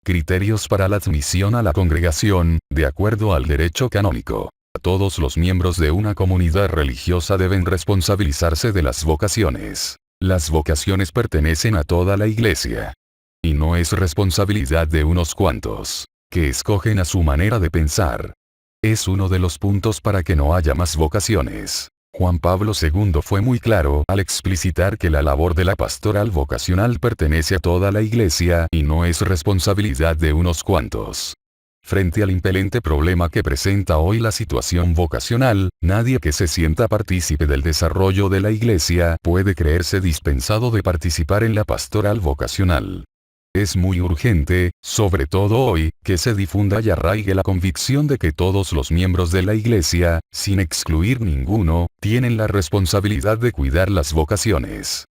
Criterios para la admisión a la congregación, de acuerdo al derecho canónico. Todos los miembros de una comunidad religiosa deben responsabilizarse de las vocaciones. Las vocaciones pertenecen a toda la iglesia. Y no es responsabilidad de unos cuantos, que escogen a su manera de pensar. Es uno de los puntos para que no haya más vocaciones. Juan Pablo II fue muy claro al explicitar que la labor de la pastoral vocacional pertenece a toda la iglesia y no es responsabilidad de unos cuantos. Frente al impelente problema que presenta hoy la situación vocacional, nadie que se sienta partícipe del desarrollo de la iglesia puede creerse dispensado de participar en la pastoral vocacional. Es muy urgente, sobre todo hoy, que se difunda y arraigue la convicción de que todos los miembros de la Iglesia, sin excluir ninguno, tienen la responsabilidad de cuidar las vocaciones.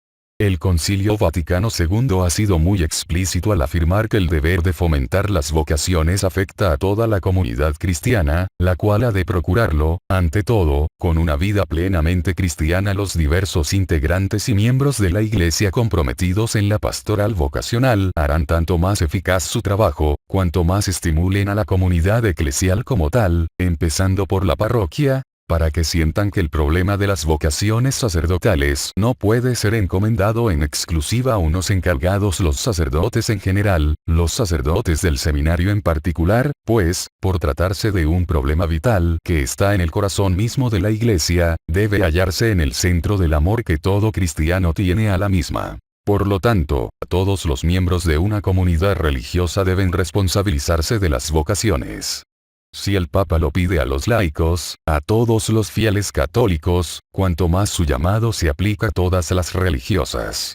El Concilio Vaticano II ha sido muy explícito al afirmar que el deber de fomentar las vocaciones afecta a toda la comunidad cristiana, la cual ha de procurarlo, ante todo, con una vida plenamente cristiana. Los diversos integrantes y miembros de la Iglesia comprometidos en la pastoral vocacional harán tanto más eficaz su trabajo, cuanto más estimulen a la comunidad eclesial como tal, empezando por la parroquia, para que sientan que el problema de las vocaciones sacerdotales no puede ser encomendado en exclusiva a unos encargados, los sacerdotes en general, los sacerdotes del seminario en particular, pues, por tratarse de un problema vital que está en el corazón mismo de la Iglesia, debe hallarse en el centro del amor que todo cristiano tiene a la misma. Por lo tanto, todos los miembros de una comunidad religiosa deben responsabilizarse de las vocaciones. Si el Papa lo pide a los laicos, a todos los fieles católicos, cuanto más su llamado se aplica a todas las religiosas.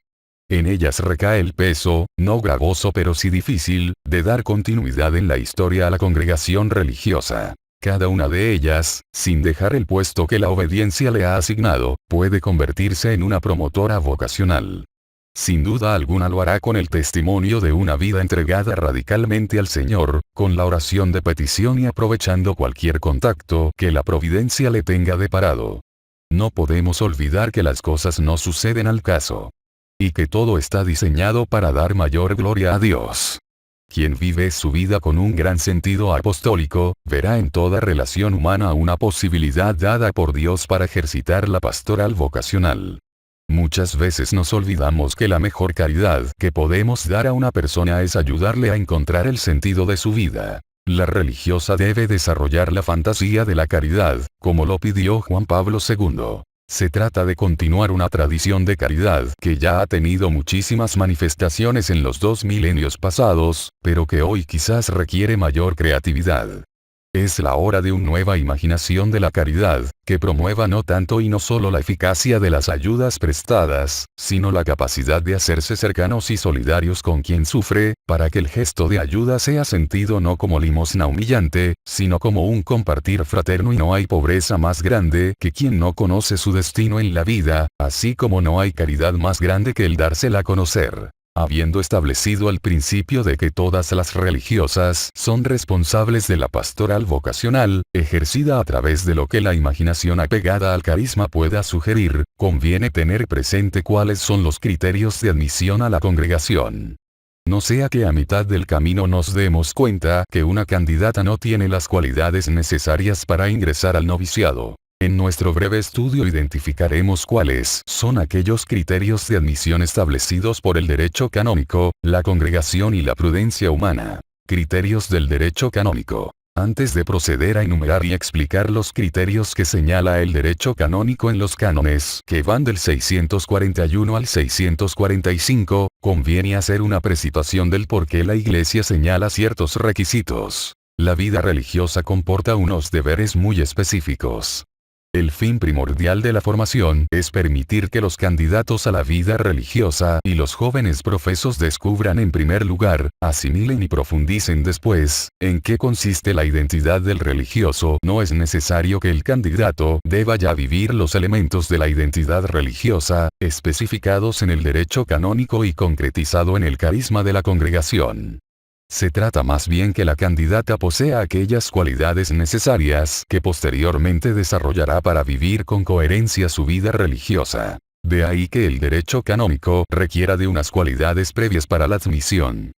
En ellas recae el peso, no gravoso pero sí difícil, de dar continuidad en la historia a la congregación religiosa. Cada una de ellas, sin dejar el puesto que la obediencia le ha asignado, puede convertirse en una promotora vocacional. Sin duda alguna lo hará con el testimonio de una vida entregada radicalmente al Señor, con la oración de petición y aprovechando cualquier contacto que la providencia le tenga deparado. No podemos olvidar que las cosas no suceden al caso. Y que todo está diseñado para dar mayor gloria a Dios. Quien vive su vida con un gran sentido apostólico, verá en toda relación humana una posibilidad dada por Dios para ejercitar la pastoral vocacional. Muchas veces nos olvidamos que la mejor caridad que podemos dar a una persona es ayudarle a encontrar el sentido de su vida. La religiosa debe desarrollar la fantasía de la caridad, como lo pidió Juan Pablo II. Se trata de continuar una tradición de caridad que ya ha tenido muchísimas manifestaciones en los 2 milenios pasados, pero que hoy quizás requiere mayor creatividad. Es la hora de una nueva imaginación de la caridad, que promueva no tanto y no solo la eficacia de las ayudas prestadas, sino la capacidad de hacerse cercanos y solidarios con quien sufre, para que el gesto de ayuda sea sentido no como limosna humillante, sino como un compartir fraterno. Y no hay pobreza más grande que quien no conoce su destino en la vida, así como no hay caridad más grande que el dársela a conocer. Habiendo establecido el principio de que todas las religiosas son responsables de la pastoral vocacional, ejercida a través de lo que la imaginación apegada al carisma pueda sugerir, conviene tener presente cuáles son los criterios de admisión a la congregación. No sea que a mitad del camino nos demos cuenta que una candidata no tiene las cualidades necesarias para ingresar al noviciado. En nuestro breve estudio identificaremos cuáles son aquellos criterios de admisión establecidos por el derecho canónico, la congregación y la prudencia humana. Criterios del derecho canónico. Antes de proceder a enumerar y explicar los criterios que señala el derecho canónico en los cánones, que van del 641 al 645, conviene hacer una precipitación del por qué la Iglesia señala ciertos requisitos. La vida religiosa comporta unos deberes muy específicos. El fin primordial de la formación es permitir que los candidatos a la vida religiosa y los jóvenes profesos descubran en primer lugar, asimilen y profundicen después, en qué consiste la identidad del religioso. No es necesario que el candidato deba ya vivir los elementos de la identidad religiosa, especificados en el derecho canónico y concretizado en el carisma de la congregación. Se trata más bien que la candidata posea aquellas cualidades necesarias que posteriormente desarrollará para vivir con coherencia su vida religiosa. De ahí que el derecho canónico requiera de unas cualidades previas para la admisión.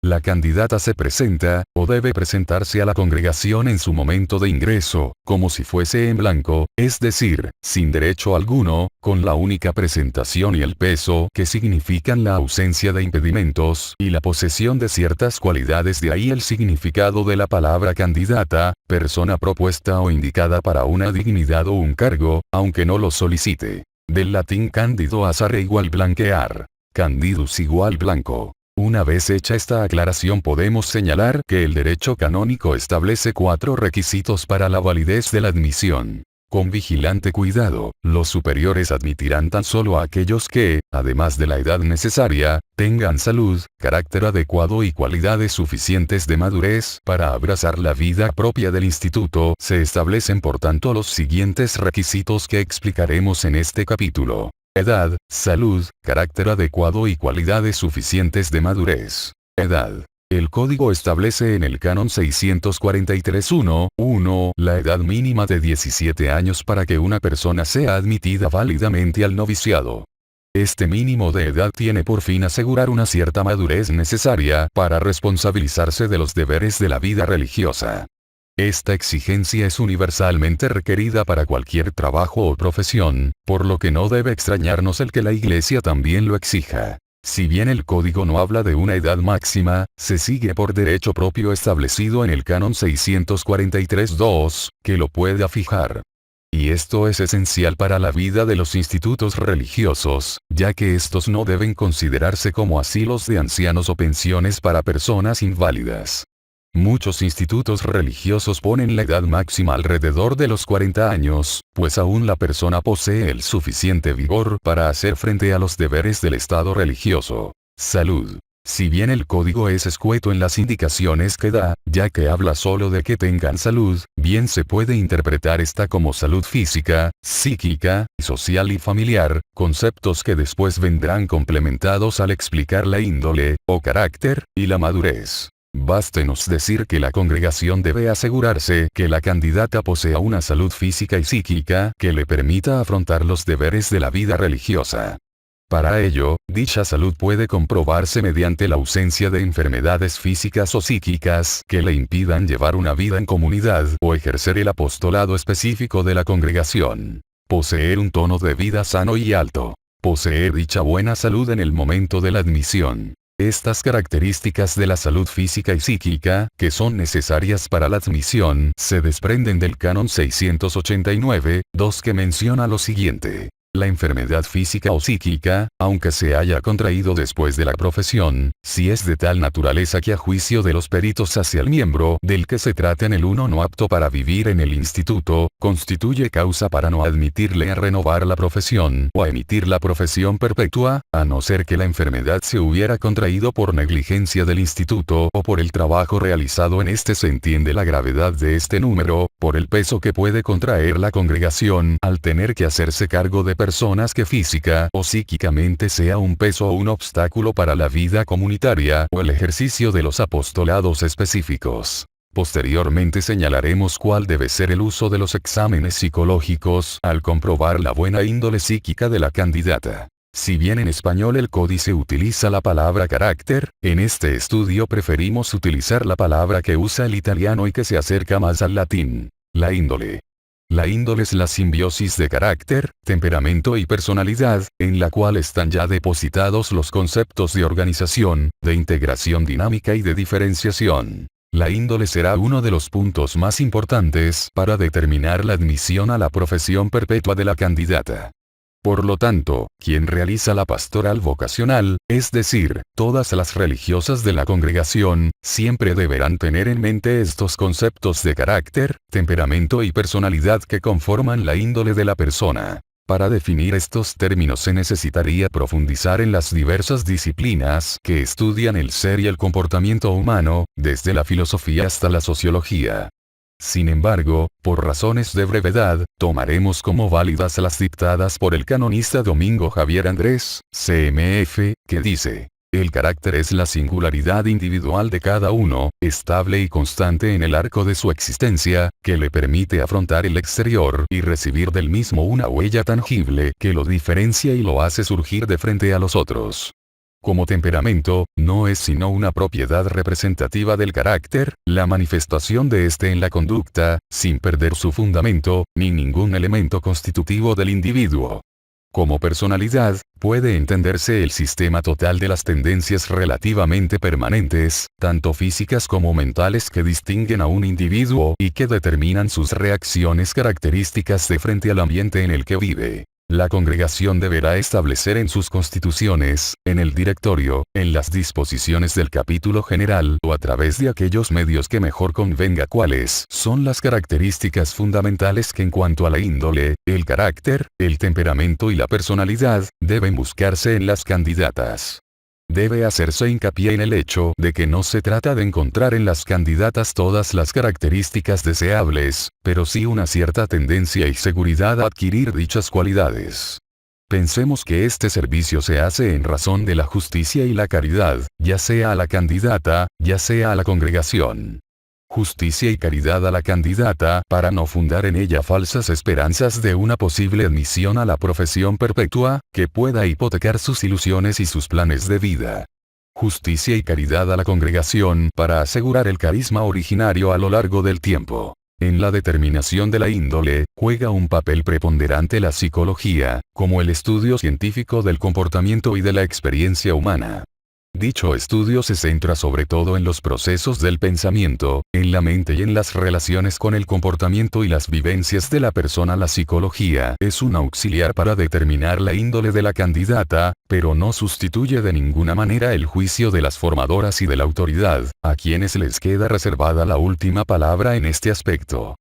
La candidata se presenta, o debe presentarse a la congregación en su momento de ingreso, como si fuese en blanco, es decir, sin derecho alguno, con la única presentación y el peso que significan la ausencia de impedimentos y la posesión de ciertas cualidades. De ahí el significado de la palabra candidata, persona propuesta o indicada para una dignidad o un cargo, aunque no lo solicite. Del latín cándido asare igual blanquear. Candidus igual blanco. Una vez hecha esta aclaración podemos señalar que el derecho canónico establece 4 requisitos para la validez de la admisión. Con vigilante cuidado, los superiores admitirán tan solo a aquellos que, además de la edad necesaria, tengan salud, carácter adecuado y cualidades suficientes de madurez para abrazar la vida propia del instituto. Se establecen por tanto los siguientes requisitos que explicaremos en este capítulo. Edad, salud, carácter adecuado y cualidades suficientes de madurez. Edad. El código establece en el canon 643.1.1 la edad mínima de 17 años para que una persona sea admitida válidamente al noviciado. Este mínimo de edad tiene por fin asegurar una cierta madurez necesaria para responsabilizarse de los deberes de la vida religiosa. Esta exigencia es universalmente requerida para cualquier trabajo o profesión, por lo que no debe extrañarnos el que la Iglesia también lo exija. Si bien el código no habla de una edad máxima, se sigue por derecho propio establecido en el canon 643.2, que lo pueda fijar. Y esto es esencial para la vida de los institutos religiosos, ya que estos no deben considerarse como asilos de ancianos o pensiones para personas inválidas. Muchos institutos religiosos ponen la edad máxima alrededor de los 40 años, pues aún la persona posee el suficiente vigor para hacer frente a los deberes del estado religioso. Salud. Si bien el código es escueto en las indicaciones que da, ya que habla solo de que tengan salud, bien se puede interpretar esta como salud física, psíquica, social y familiar, conceptos que después vendrán complementados al explicar la índole, o carácter, y la madurez. Bástenos decir que la congregación debe asegurarse que la candidata posea una salud física y psíquica que le permita afrontar los deberes de la vida religiosa. Para ello, dicha salud puede comprobarse mediante la ausencia de enfermedades físicas o psíquicas que le impidan llevar una vida en comunidad o ejercer el apostolado específico de la congregación. Poseer un tono de vida sano y alto. Poseer dicha buena salud en el momento de la admisión. Estas características de la salud física y psíquica, que son necesarias para la admisión, se desprenden del canon 689.2 que menciona lo siguiente. La enfermedad física o psíquica, aunque se haya contraído después de la profesión, si es de tal naturaleza que a juicio de los peritos hacia el miembro del que se trate en el uno no apto para vivir en el instituto, constituye causa para no admitirle a renovar la profesión o a emitir la profesión perpetua, a no ser que la enfermedad se hubiera contraído por negligencia del instituto o por el trabajo realizado en este. Se entiende la gravedad de este número, por el peso que puede contraer la congregación al tener que hacerse cargo de personas que física o psíquicamente sea un peso o un obstáculo para la vida comunitaria o el ejercicio de los apostolados específicos. Posteriormente señalaremos cuál debe ser el uso de los exámenes psicológicos al comprobar la buena índole psíquica de la candidata. Si bien en español el códice utiliza la palabra carácter, en este estudio preferimos utilizar la palabra que usa el italiano y que se acerca más al latín, la índole. La índole es la simbiosis de carácter, temperamento y personalidad, en la cual están ya depositados los conceptos de organización, de integración dinámica y de diferenciación. La índole será uno de los puntos más importantes para determinar la admisión a la profesión perpetua de la candidata. Por lo tanto, quien realiza la pastoral vocacional, es decir, todas las religiosas de la congregación, siempre deberán tener en mente estos conceptos de carácter, temperamento y personalidad que conforman la índole de la persona. Para definir estos términos se necesitaría profundizar en las diversas disciplinas que estudian el ser y el comportamiento humano, desde la filosofía hasta la sociología. Sin embargo, por razones de brevedad, tomaremos como válidas las dictadas por el canonista Domingo Javier Andrés, CMF, que dice: el carácter es la singularidad individual de cada uno, estable y constante en el arco de su existencia, que le permite afrontar el exterior y recibir del mismo una huella tangible que lo diferencia y lo hace surgir de frente a los otros. Como temperamento, no es sino una propiedad representativa del carácter, la manifestación de éste en la conducta, sin perder su fundamento, ni ningún elemento constitutivo del individuo. Como personalidad, puede entenderse el sistema total de las tendencias relativamente permanentes, tanto físicas como mentales que distinguen a un individuo y que determinan sus reacciones características de frente al ambiente en el que vive. La congregación deberá establecer en sus constituciones, en el directorio, en las disposiciones del capítulo general o a través de aquellos medios que mejor convenga cuáles son las características fundamentales que en cuanto a la índole, el carácter, el temperamento y la personalidad, deben buscarse en las candidatas. Debe hacerse hincapié en el hecho de que no se trata de encontrar en las candidatas todas las características deseables, pero sí una cierta tendencia y seguridad a adquirir dichas cualidades. Pensemos que este servicio se hace en razón de la justicia y la caridad, ya sea a la candidata, ya sea a la congregación. Justicia y caridad a la candidata, para no fundar en ella falsas esperanzas de una posible admisión a la profesión perpetua, que pueda hipotecar sus ilusiones y sus planes de vida. Justicia y caridad a la congregación, para asegurar el carisma originario a lo largo del tiempo. En la determinación de la índole, juega un papel preponderante la psicología, como el estudio científico del comportamiento y de la experiencia humana. Dicho estudio se centra sobre todo en los procesos del pensamiento, en la mente y en las relaciones con el comportamiento y las vivencias de la persona. La psicología es un auxiliar para determinar la índole de la candidata, pero no sustituye de ninguna manera el juicio de las formadoras y de la autoridad, a quienes les queda reservada la última palabra en este aspecto.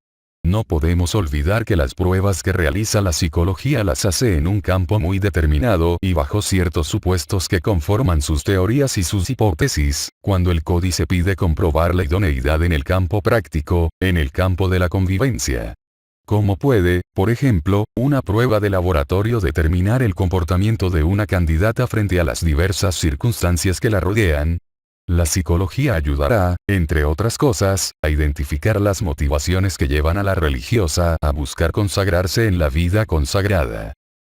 No podemos olvidar que las pruebas que realiza la psicología las hace en un campo muy determinado y bajo ciertos supuestos que conforman sus teorías y sus hipótesis, cuando el códice pide comprobar la idoneidad en el campo práctico, en el campo de la convivencia. ¿Cómo puede, por ejemplo, una prueba de laboratorio determinar el comportamiento de una candidata frente a las diversas circunstancias que la rodean? La psicología ayudará, entre otras cosas, a identificar las motivaciones que llevan a la religiosa a buscar consagrarse en la vida consagrada.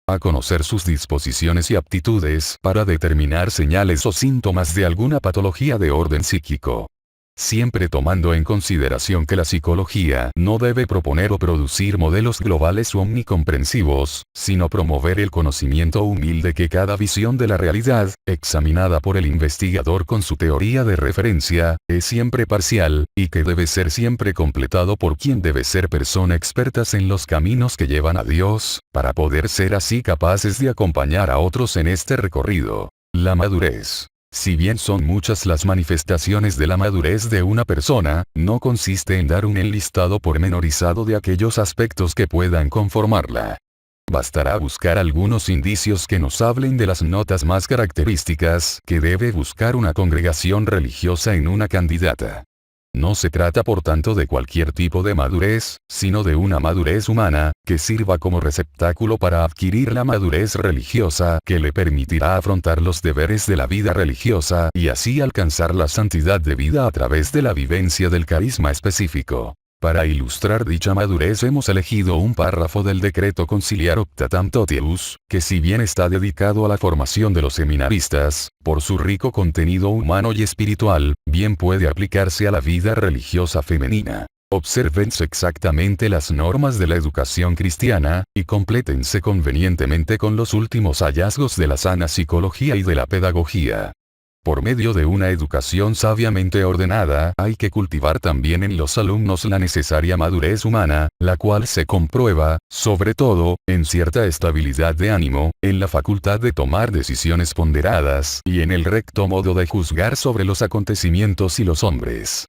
A conocer sus disposiciones y aptitudes para determinar señales o síntomas de alguna patología de orden psíquico. Siempre tomando en consideración que la psicología no debe proponer o producir modelos globales o omnicomprensivos, sino promover el conocimiento humilde que cada visión de la realidad, examinada por el investigador con su teoría de referencia, es siempre parcial, y que debe ser siempre completado por quien debe ser persona experta en los caminos que llevan a Dios, para poder ser así capaces de acompañar a otros en este recorrido. La madurez. Si bien son muchas las manifestaciones de la madurez de una persona, no consiste en dar un enlistado pormenorizado de aquellos aspectos que puedan conformarla. Bastará buscar algunos indicios que nos hablen de las notas más características que debe buscar una congregación religiosa en una candidata. No se trata por tanto de cualquier tipo de madurez, sino de una madurez humana, que sirva como receptáculo para adquirir la madurez religiosa que le permitirá afrontar los deberes de la vida religiosa y así alcanzar la santidad de vida a través de la vivencia del carisma específico. Para ilustrar dicha madurez hemos elegido un párrafo del decreto conciliar Optatam Totius, que si bien está dedicado a la formación de los seminaristas, por su rico contenido humano y espiritual, bien puede aplicarse a la vida religiosa femenina. Obsérvense exactamente las normas de la educación cristiana, y complétense convenientemente con los últimos hallazgos de la sana psicología y de la pedagogía. Por medio de una educación sabiamente ordenada, hay que cultivar también en los alumnos la necesaria madurez humana, la cual se comprueba, sobre todo, en cierta estabilidad de ánimo, en la facultad de tomar decisiones ponderadas y en el recto modo de juzgar sobre los acontecimientos y los hombres.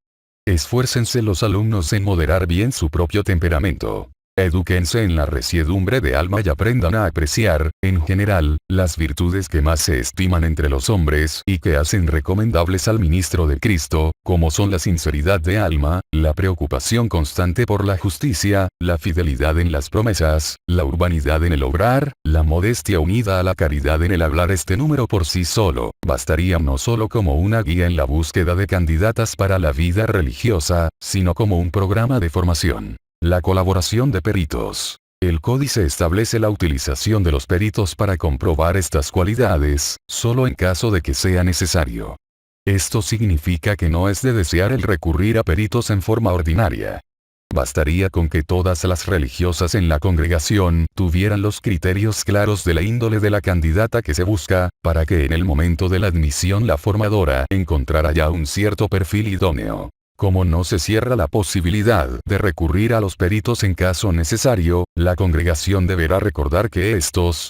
Esfuércense los alumnos en moderar bien su propio temperamento. Edúquense en la resiedumbre de alma y aprendan a apreciar, en general, las virtudes que más se estiman entre los hombres y que hacen recomendables al ministro de Cristo, como son la sinceridad de alma, la preocupación constante por la justicia, la fidelidad en las promesas, la urbanidad en el obrar, la modestia unida a la caridad en el hablar. Este número por sí solo, bastaría no solo como una guía en la búsqueda de candidatas para la vida religiosa, sino como un programa de formación. La colaboración de peritos. El códice establece la utilización de los peritos para comprobar estas cualidades, solo en caso de que sea necesario. Esto significa que no es de desear el recurrir a peritos en forma ordinaria. Bastaría con que todas las religiosas en la congregación tuvieran los criterios claros de la índole de la candidata que se busca, para que en el momento de la admisión la formadora encontrara ya un cierto perfil idóneo. Como no se cierra la posibilidad de recurrir a los peritos en caso necesario, la congregación deberá recordar que estos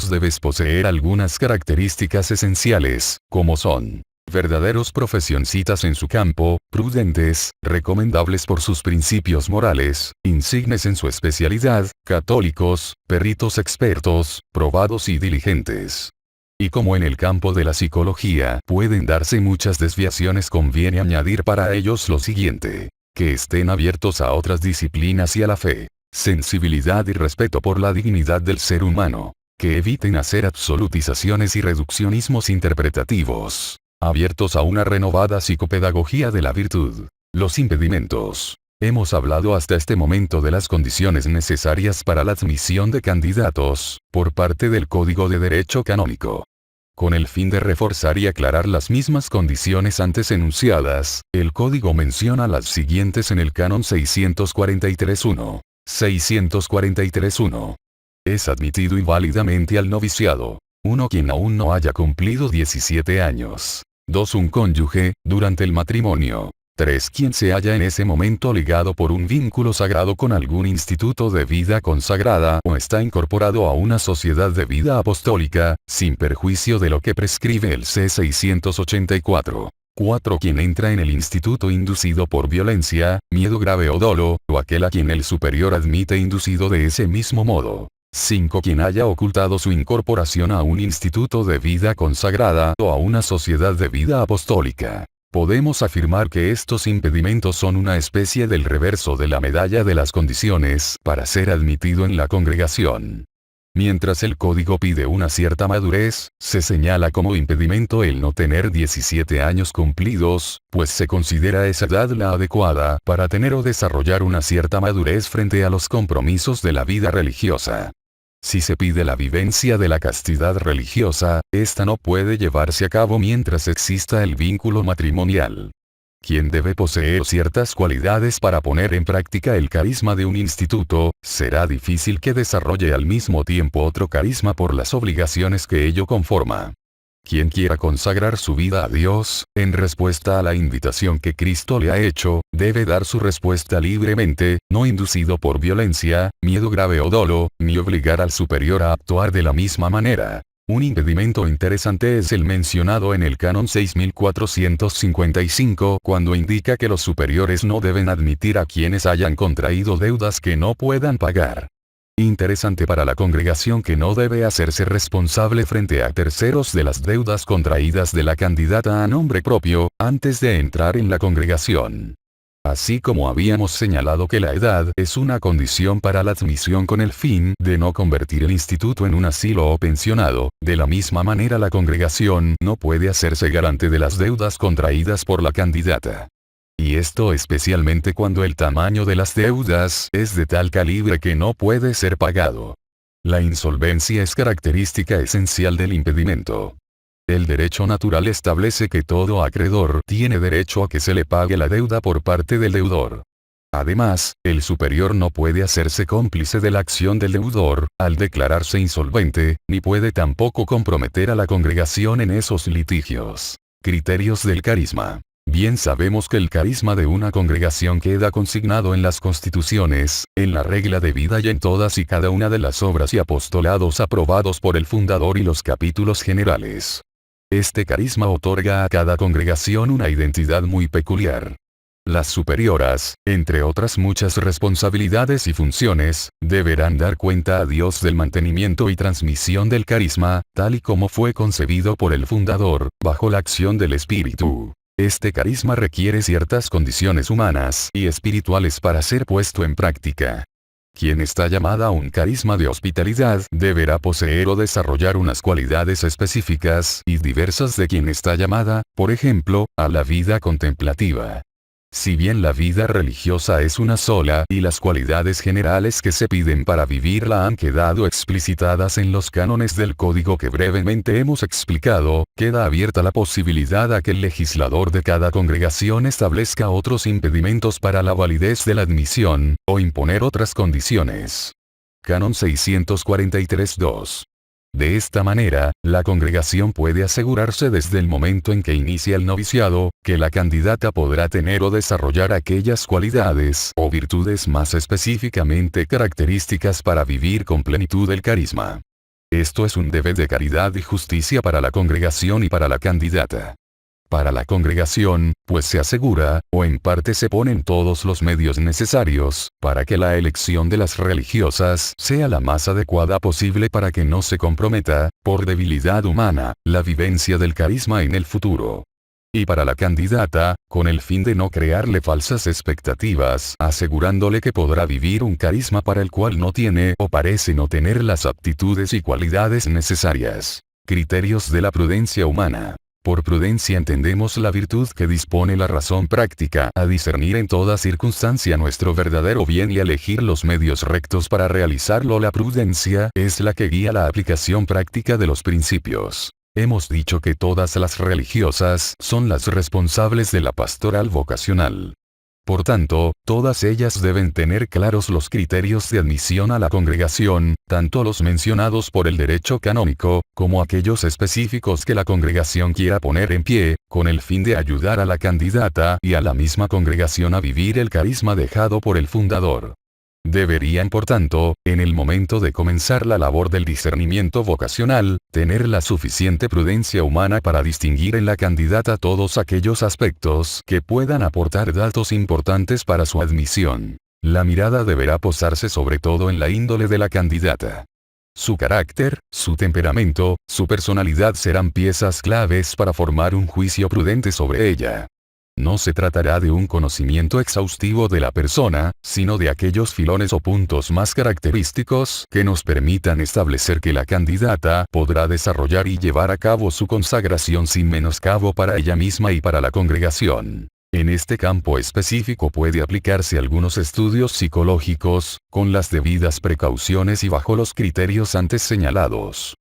debes poseer algunas características esenciales, como son verdaderos profesionistas en su campo, prudentes, recomendables por sus principios morales, insignes en su especialidad, católicos, peritos expertos, probados y diligentes. Y como en el campo de la psicología pueden darse muchas desviaciones, conviene añadir para ellos lo siguiente: que estén abiertos a otras disciplinas y a la fe, sensibilidad y respeto por la dignidad del ser humano, que eviten hacer absolutizaciones y reduccionismos interpretativos, abiertos a una renovada psicopedagogía de la virtud. Los impedimentos. Hemos hablado hasta este momento de las condiciones necesarias para la admisión de candidatos, por parte del Código de Derecho Canónico. Con el fin de reforzar y aclarar las mismas condiciones antes enunciadas, el Código menciona las siguientes en el Canon 643.1. 643.1. Es admitido inválidamente al noviciado. 1. Quien aún no haya cumplido 17 años. 2. Un cónyuge, durante el matrimonio. 3. Quien se haya en ese momento ligado por un vínculo sagrado con algún instituto de vida consagrada o está incorporado a una sociedad de vida apostólica, sin perjuicio de lo que prescribe el C-684. 4. Quien entra en el instituto inducido por violencia, miedo grave o dolo, o aquel a quien el superior admite inducido de ese mismo modo. 5. Quien haya ocultado su incorporación a un instituto de vida consagrada o a una sociedad de vida apostólica. Podemos afirmar que estos impedimentos son una especie del reverso de la medalla de las condiciones para ser admitido en la congregación. Mientras el código pide una cierta madurez, se señala como impedimento el no tener 17 años cumplidos, pues se considera esa edad la adecuada para tener o desarrollar una cierta madurez frente a los compromisos de la vida religiosa. Si se pide la vivencia de la castidad religiosa, esta no puede llevarse a cabo mientras exista el vínculo matrimonial. Quien debe poseer ciertas cualidades para poner en práctica el carisma de un instituto, será difícil que desarrolle al mismo tiempo otro carisma por las obligaciones que ello conforma. Quien quiera consagrar su vida a Dios, en respuesta a la invitación que Cristo le ha hecho, debe dar su respuesta libremente, no inducido por violencia, miedo grave o dolo, ni obligar al superior a actuar de la misma manera. Un impedimento interesante es el mencionado en el Canon 6455, cuando indica que los superiores no deben admitir a quienes hayan contraído deudas que no puedan pagar. Interesante para la congregación que no debe hacerse responsable frente a terceros de las deudas contraídas de la candidata a nombre propio, antes de entrar en la congregación. Así como habíamos señalado que la edad es una condición para la admisión con el fin de no convertir el instituto en un asilo o pensionado, de la misma manera la congregación no puede hacerse garante de las deudas contraídas por la candidata. Y esto especialmente cuando el tamaño de las deudas es de tal calibre que no puede ser pagado. La insolvencia es característica esencial del impedimento. El derecho natural establece que todo acreedor tiene derecho a que se le pague la deuda por parte del deudor. Además, el superior no puede hacerse cómplice de la acción del deudor, al declararse insolvente, ni puede tampoco comprometer a la congregación en esos litigios. Criterios del carisma. Bien sabemos que el carisma de una congregación queda consignado en las constituciones, en la regla de vida y en todas y cada una de las obras y apostolados aprobados por el fundador y los capítulos generales. Este carisma otorga a cada congregación una identidad muy peculiar. Las superioras, entre otras muchas responsabilidades y funciones, deberán dar cuenta a Dios del mantenimiento y transmisión del carisma, tal y como fue concebido por el fundador, bajo la acción del Espíritu. Este carisma requiere ciertas condiciones humanas y espirituales para ser puesto en práctica. Quien está llamada a un carisma de hospitalidad deberá poseer o desarrollar unas cualidades específicas y diversas de quien está llamada, por ejemplo, a la vida contemplativa. Si bien la vida religiosa es una sola y las cualidades generales que se piden para vivirla han quedado explicitadas en los cánones del código que brevemente hemos explicado, queda abierta la posibilidad a que el legislador de cada congregación establezca otros impedimentos para la validez de la admisión, o imponer otras condiciones. Canon 643-2. De esta manera, la congregación puede asegurarse desde el momento en que inicia el noviciado, que la candidata podrá tener o desarrollar aquellas cualidades o virtudes más específicamente características para vivir con plenitud el carisma. Esto es un deber de caridad y justicia para la congregación y para la candidata. Para la congregación, pues se asegura, o en parte se ponen todos los medios necesarios, para que la elección de las religiosas sea la más adecuada posible para que no se comprometa, por debilidad humana, la vivencia del carisma en el futuro. Y para la candidata, con el fin de no crearle falsas expectativas, asegurándole que podrá vivir un carisma para el cual no tiene o parece no tener las aptitudes y cualidades necesarias. Criterios de la prudencia humana. Por prudencia entendemos la virtud que dispone la razón práctica a discernir en toda circunstancia nuestro verdadero bien y a elegir los medios rectos para realizarlo. La prudencia es la que guía la aplicación práctica de los principios. Hemos dicho que todas las religiosas son las responsables de la pastoral vocacional. Por tanto, todas ellas deben tener claros los criterios de admisión a la congregación, tanto los mencionados por el derecho canónico, como aquellos específicos que la congregación quiera poner en pie, con el fin de ayudar a la candidata y a la misma congregación a vivir el carisma dejado por el fundador. Deberían, por tanto, en el momento de comenzar la labor del discernimiento vocacional, tener la suficiente prudencia humana para distinguir en la candidata todos aquellos aspectos que puedan aportar datos importantes para su admisión. La mirada deberá posarse sobre todo en la índole de la candidata. Su carácter, su temperamento, su personalidad serán piezas claves para formar un juicio prudente sobre ella. No se tratará de un conocimiento exhaustivo de la persona, sino de aquellos filones o puntos más característicos que nos permitan establecer que la candidata podrá desarrollar y llevar a cabo su consagración sin menoscabo para ella misma y para la congregación. En este campo específico puede aplicarse algunos estudios psicológicos, con las debidas precauciones y bajo los criterios antes señalados.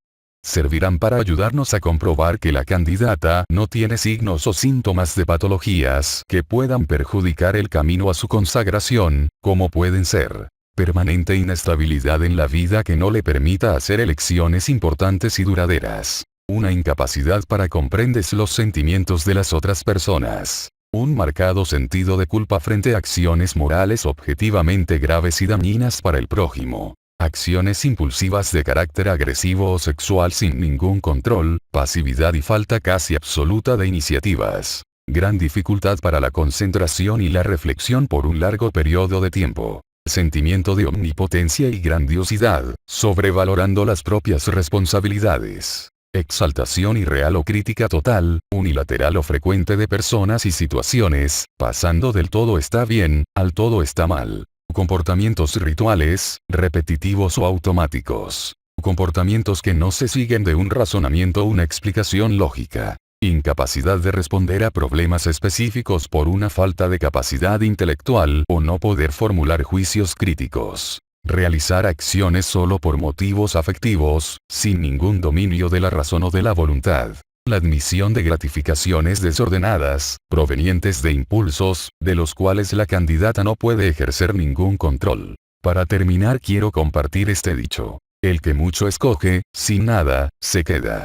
Servirán para ayudarnos a comprobar que la candidata no tiene signos o síntomas de patologías que puedan perjudicar el camino a su consagración, como pueden ser permanente inestabilidad en la vida que no le permita hacer elecciones importantes y duraderas, una incapacidad para comprender los sentimientos de las otras personas, un marcado sentido de culpa frente a acciones morales objetivamente graves y dañinas para el prójimo. Acciones impulsivas de carácter agresivo o sexual sin ningún control, pasividad y falta casi absoluta de iniciativas. Gran dificultad para la concentración y la reflexión por un largo periodo de tiempo. Sentimiento de omnipotencia y grandiosidad, sobrevalorando las propias responsabilidades. Exaltación irreal o crítica total, unilateral o frecuente de personas y situaciones, pasando del todo está bien, al todo está mal. Comportamientos rituales, repetitivos o automáticos. Comportamientos que no se siguen de un razonamiento o una explicación lógica. Incapacidad de responder a problemas específicos por una falta de capacidad intelectual o no poder formular juicios críticos. Realizar acciones solo por motivos afectivos, sin ningún dominio de la razón o de la voluntad. La admisión de gratificaciones desordenadas, provenientes de impulsos, de los cuales la candidata no puede ejercer ningún control. Para terminar quiero compartir este dicho. El que mucho escoge, sin nada, se queda.